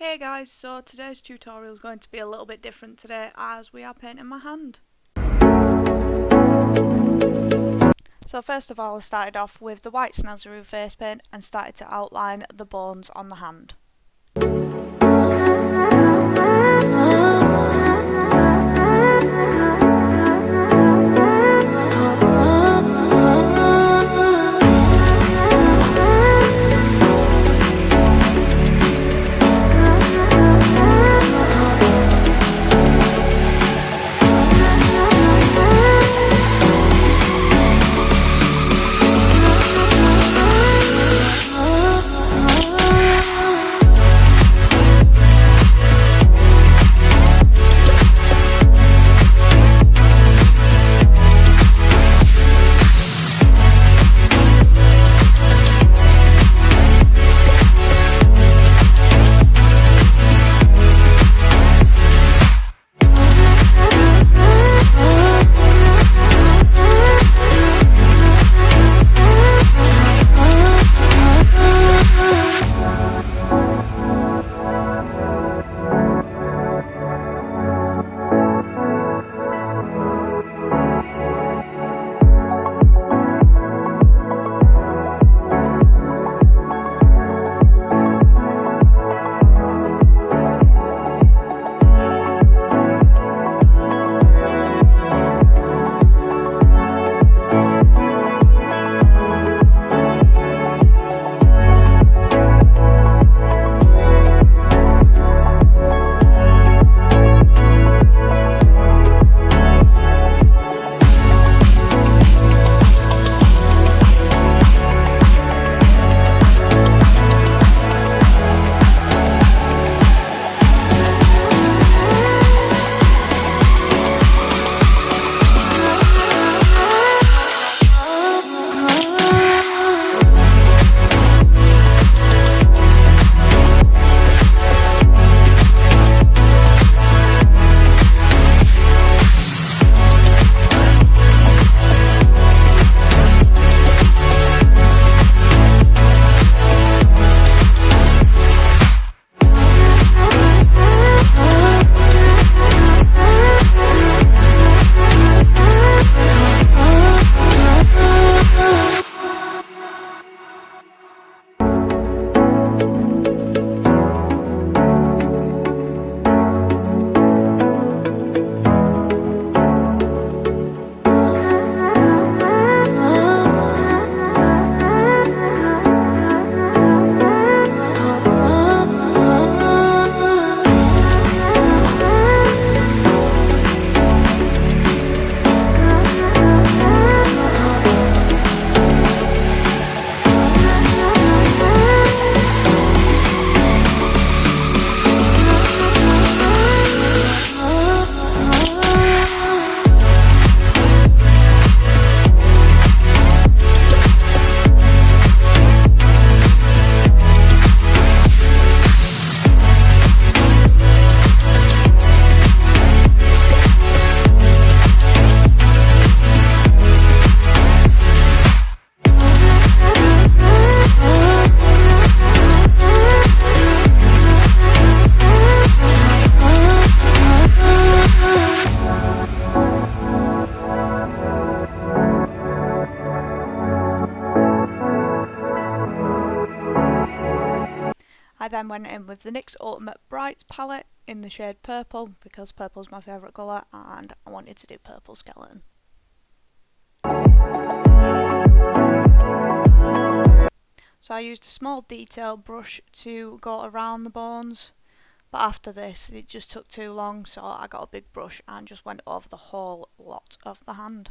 Hey guys, so today's tutorial is going to be a little bit different today as we are painting my hand. So first of all I started off with the white Snazaroo face paint and started to outline the bones on the hand. I then went in with the NYX Ultimate Brights palette in the shade purple because purple is my favourite colour and I wanted to do purple skeleton. So I used a small detail brush to go around the bones, but after this it just took too long, so I got a big brush and just went over the whole lot of the hand.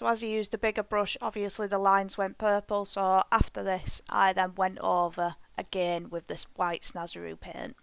So as I used a bigger brush, obviously the lines went purple, so after this I then went over again with this white Snazaroo paint.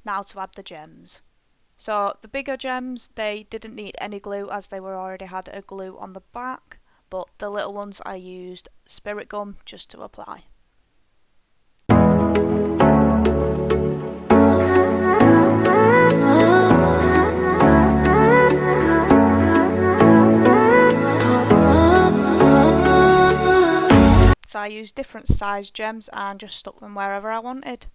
Now to add the gems. So the bigger gems, they didn't need any glue as they were already had a glue on the back, but the little ones I used spirit gum just to apply. So I used different size gems and just stuck them wherever I wanted.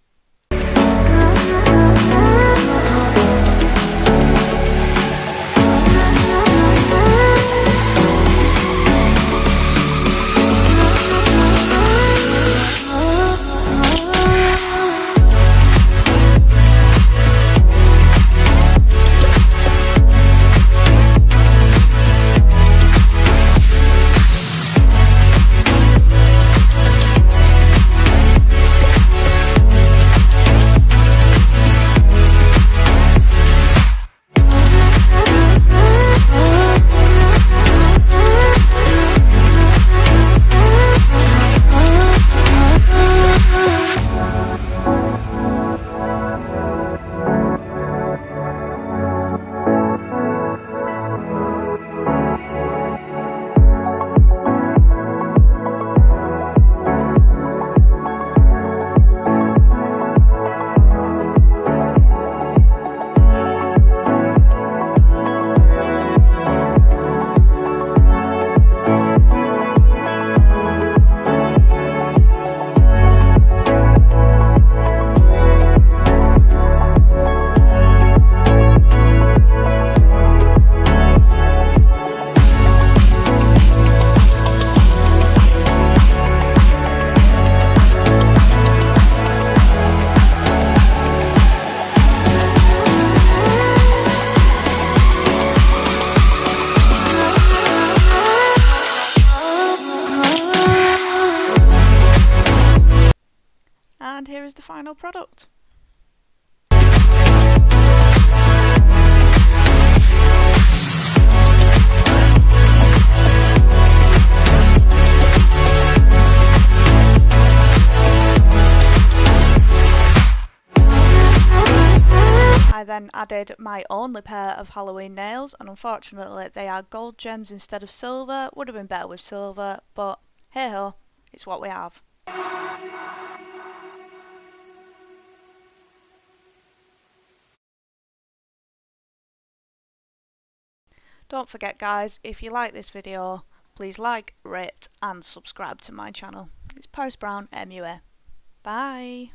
And here is the final product. I then added my only pair of Halloween nails, and unfortunately they are gold gems instead of silver. Would have been better with silver, but hey ho, it's what we have. Don't forget guys, if you like this video, please like, rate and subscribe to my channel. It's Paris Brown MUA. Bye!